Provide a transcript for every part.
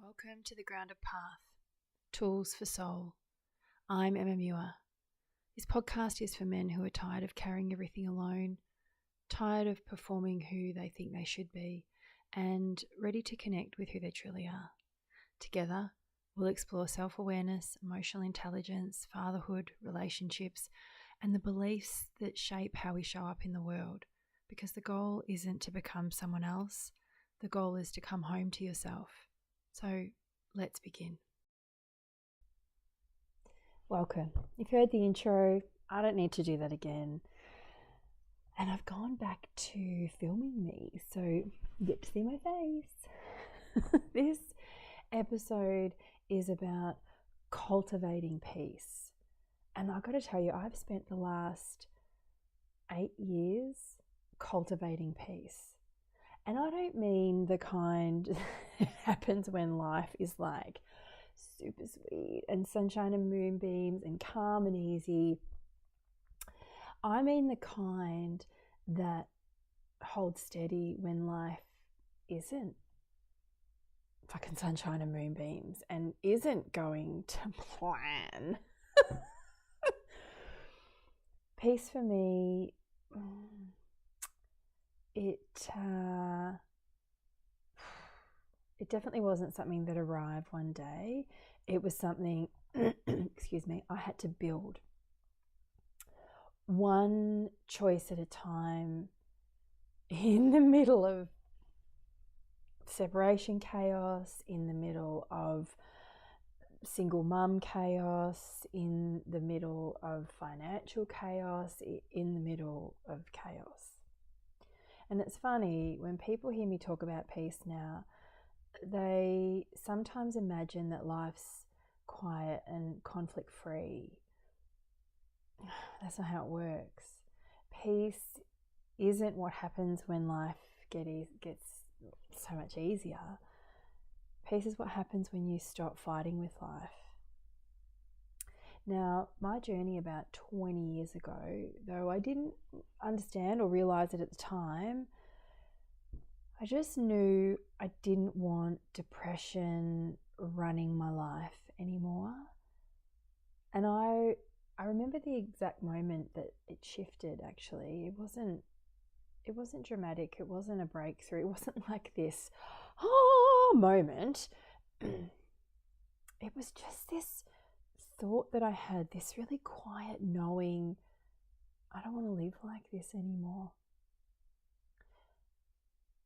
Welcome to the Grounded Path, Tools for Soul. I'm Emma Muir. This podcast is for men who are tired of carrying everything alone, tired of performing who they think they should be, and ready to connect with who they truly are. Together, we'll explore self-awareness, emotional intelligence, fatherhood, relationships, and the beliefs that shape how we show up in the world. Because the goal isn't to become someone else, the goal is to come home to yourself. So let's begin. Welcome. You've heard the intro. I don't need to do that again. And I've gone back to filming me, so you get to see my face. This episode is about cultivating peace. And I've got to tell you, I've spent the last 8 years cultivating peace. And I don't mean the kind that happens when life is like super sweet and sunshine and moonbeams and calm and easy. I mean the kind that holds steady when life isn't fucking sunshine and moonbeams and isn't going to plan. Peace for me, it definitely wasn't something that arrived one day. It was something, I had to build. One choice at a time in the middle of separation chaos, in the middle of single mum chaos, in the middle of financial chaos, in the middle of chaos. And it's funny, when people hear me talk about peace now, they sometimes imagine that life's quiet and conflict-free. That's not how it works. Peace isn't what happens when life gets so much easier. Peace is what happens when you stop fighting with life. Now, my journey about 20 years ago, though I didn't understand or realize it at the time, I just knew I didn't want depression running my life anymore. And I remember the exact moment that it shifted, actually. It wasn't dramatic. It wasn't a breakthrough. It wasn't like this moment. It was just this thought that I had, this really quiet knowing, I don't want to live like this anymore.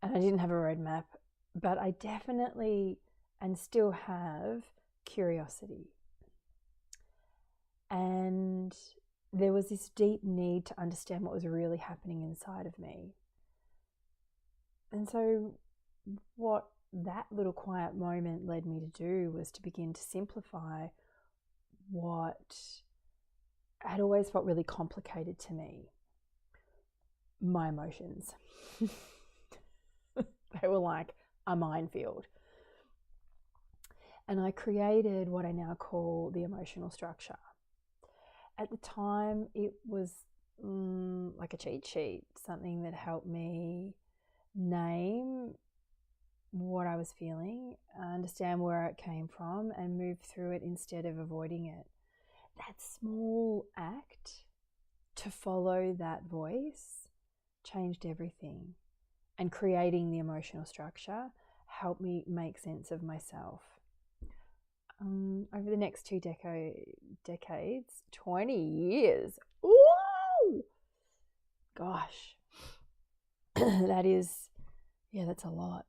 And I didn't have a roadmap, but I definitely and still have curiosity. And there was this deep need to understand what was really happening inside of me. And so what that little quiet moment led me to do was to begin to simplify what had always felt really complicated to me, my emotions. They were like a minefield. And I created what I now call the emotional structure. At the time, it was like a cheat sheet, something that helped me name what I was feeling, understand where it came from, and move through it instead of avoiding it. That small act to follow that voice changed everything. And creating the emotional structure helped me make sense of myself. Over the next 2 decades, 20 years. Woo! Gosh, that's a lot.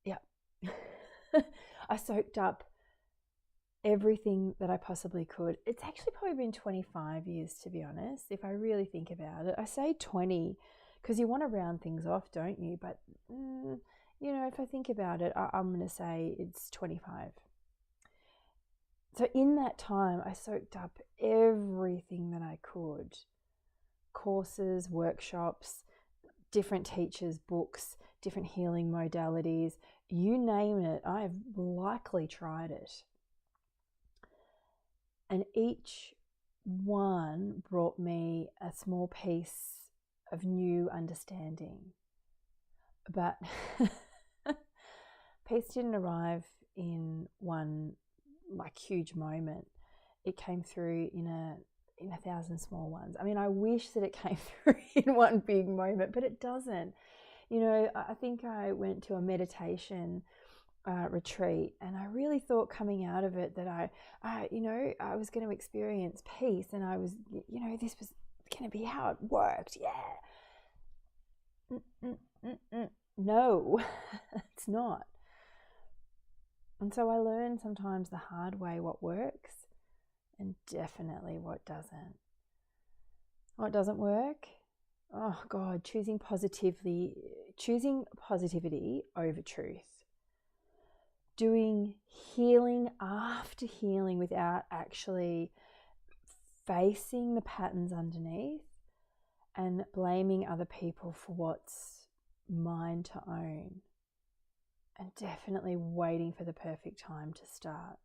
Yeah. I soaked up everything that I possibly could. It's actually probably been 25 years, to be honest, if I really think about it. I say 20 because you want to round things off, don't you? But, if I think about it, I'm going to say it's 25. So in that time, I soaked up everything that I could. Courses, workshops, different teachers, books, different healing modalities, you name it, I've likely tried it. And each one brought me a small piece of new understanding. But peace didn't arrive in one like huge moment. It came through in a thousand small ones. I mean, I wish that it came through in one big moment, but it doesn't. You know, I think I went to a meditation retreat, and I really thought coming out of it that I was going to experience peace, and I was, this was going to be how it worked. Yeah. No, it's not. And so I learned sometimes the hard way what works and definitely what doesn't. What doesn't work? Oh God, choosing positivity over truth. Doing healing after healing without actually facing the patterns underneath and blaming other people for what's mine to own. And definitely waiting for the perfect time to start.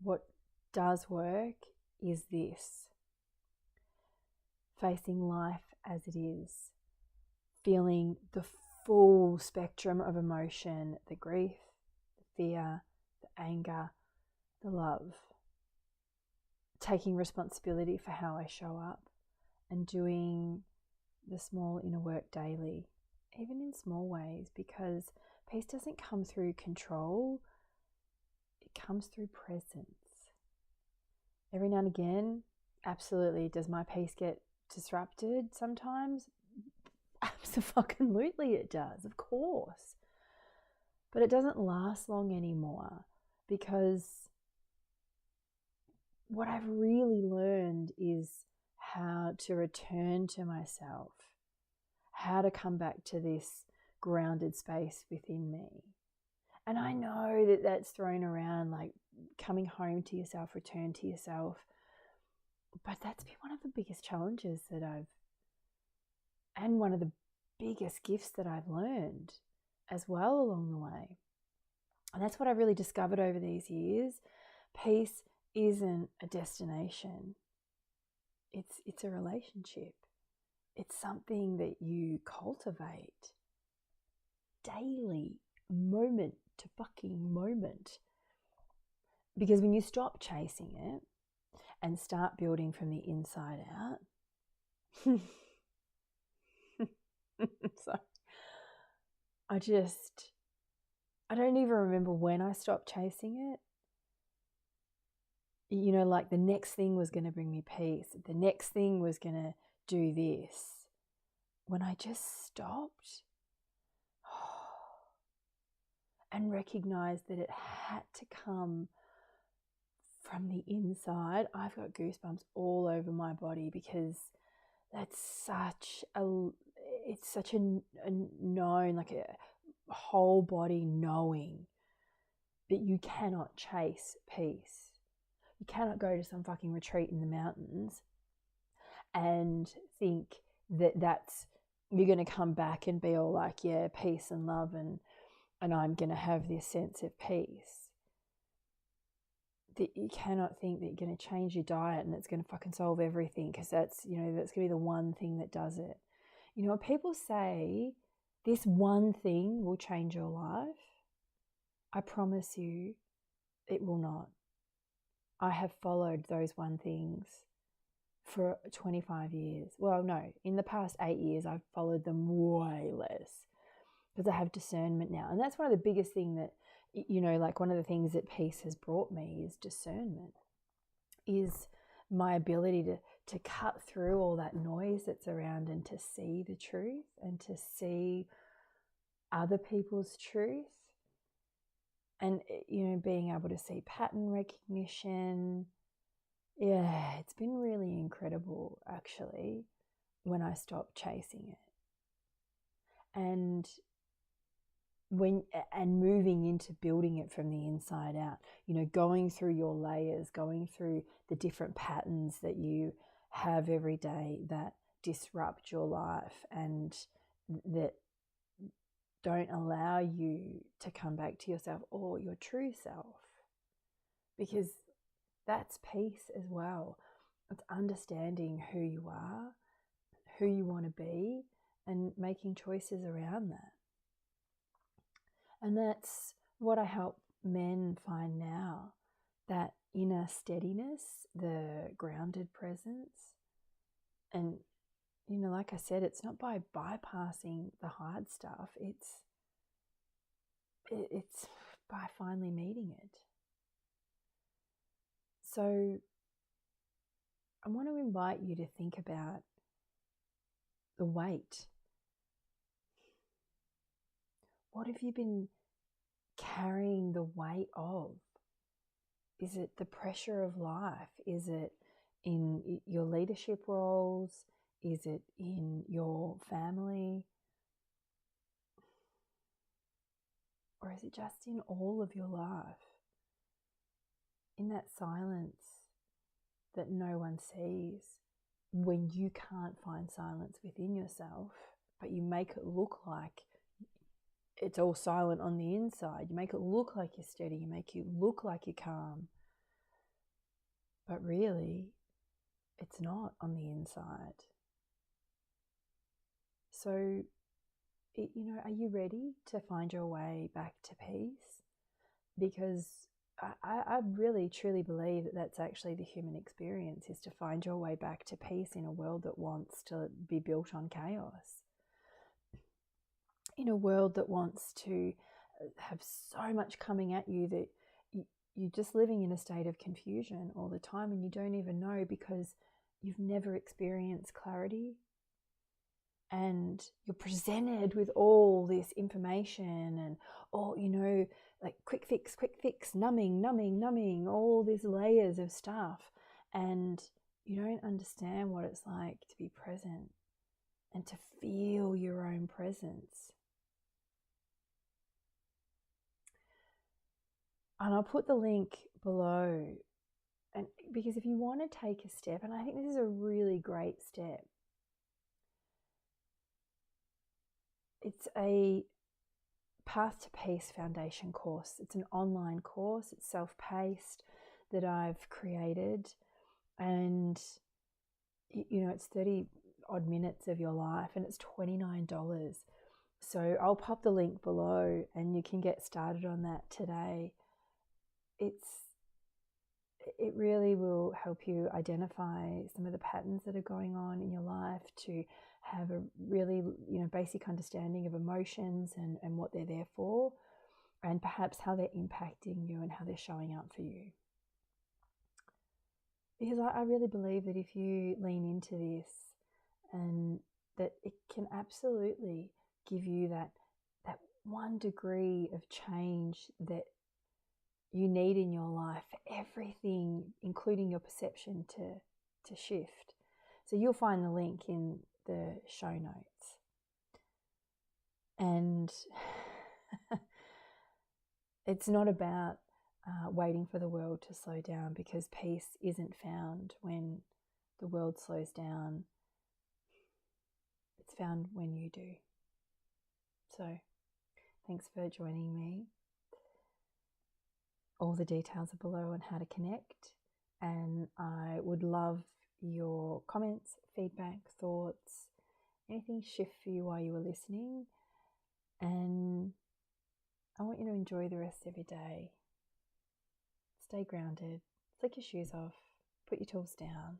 What does work is this: facing life as it is, feeling the full spectrum of emotion, the grief, the fear, the anger, the love, taking responsibility for how I show up, and doing the small inner work daily, even in small ways, because peace doesn't come through control, it comes through presence. Every now and again, absolutely, does my peace get disrupted sometimes? Absolutely it does, of course. But it doesn't last long anymore, because what I've really learned is how to return to myself, how to come back to this grounded space within me. And I know that that's thrown around like coming home to yourself, return to yourself. But that's been one of the biggest challenges and one of the biggest gifts that I've learned as well along the way. And that's what I've really discovered over these years. Peace isn't a destination. It's a relationship. It's something that you cultivate daily, moment to fucking moment. Because when you stop chasing it and start building from the inside out, so I don't even remember when I stopped chasing it. You know, like the next thing was going to bring me peace. The next thing was going to do this. When I just stopped and recognized that it had to come from the inside, I've got goosebumps all over my body, because that's such a known, like a whole body knowing that you cannot chase peace. You cannot go to some fucking retreat in the mountains and think that you're going to come back and be all like, yeah, peace and love, and I'm going to have this sense of peace. That you cannot think that you're going to change your diet and it's going to fucking solve everything, because that's going to be the one thing that does it. You know, when people say this one thing will change your life, I promise you it will not. I have followed those one things for 25 years. Well, no, in the past 8 years, I've followed them way less, because I have discernment now. And that's one of the biggest things that, you know, like one of the things that peace has brought me is discernment, is my ability to cut through all that noise that's around and to see the truth and to see other people's truth. And, you know, being able to see pattern recognition. Yeah, it's been really incredible, actually, when I stopped chasing it. And moving into building it from the inside out, you know, going through your layers, going through the different patterns that you have every day that disrupt your life and that don't allow you to come back to yourself or your true self, because that's peace as well. It's understanding who you are, who you want to be, and making choices around that. And that's what I help men find now, that inner steadiness, the grounded presence. And, like I said, it's not by bypassing the hard stuff, it's by finally meeting it. So I want to invite you to think about the weight. What have you been carrying the weight of? Is it the pressure of life? Is it in your leadership roles? Is it in your family? Or is it just in all of your life? In that silence that no one sees, when you can't find silence within yourself, but you make it look like it's all silent on the inside. You make it look like you're steady. You make it look like you're calm. But really, it's not on the inside. So, are you ready to find your way back to peace? Because I really, truly believe that that's actually the human experience, is to find your way back to peace in a world that wants to be built on chaos. In a world that wants to have so much coming at you that you're just living in a state of confusion all the time, and you don't even know because you've never experienced clarity. And you're presented with all this information and like quick fix, numbing, all these layers of stuff. And you don't understand what it's like to be present and to feel your own presence. And I'll put the link below. And because if you want to take a step, and I think this is a really great step, it's a Path to Peace Foundation course. It's an online course. It's self-paced that I've created. And, it's 30 odd minutes of your life, and it's $29. So I'll pop the link below and you can get started on that today. It really will help you identify some of the patterns that are going on in your life, to have a really basic understanding of emotions and what they're there for, and perhaps how they're impacting you and how they're showing up for you. Because I really believe that if you lean into this, and that it can absolutely give you that 1 degree of change that you need in your life for everything, including your perception, to shift. So you'll find the link in the show notes. And it's not about waiting for the world to slow down, because peace isn't found when the world slows down. It's found when you do. So thanks for joining me. All the details are below on how to connect, and I would love your comments, feedback, thoughts, anything shift for you while you were listening. And I want you to enjoy the rest of your day. Stay grounded, flick your shoes off, put your tools down.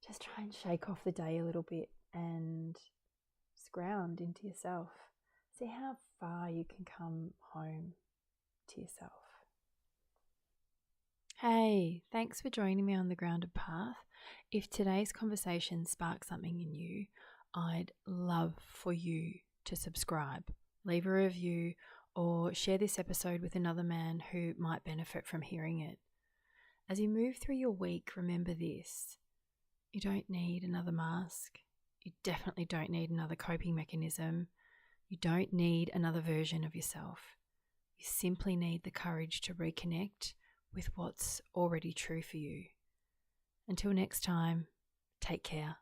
Just try and shake off the day a little bit and just ground into yourself. See how far you can come home to yourself. Hey, thanks for joining me on the Grounded Path. If today's conversation sparks something in you, I'd love for you to subscribe, leave a review, or share this episode with another man who might benefit from hearing it. As you move through your week, remember this: you don't need another mask. You definitely don't need another coping mechanism. You don't need another version of yourself. You simply need the courage to reconnect with what's already true for you. Until next time, take care.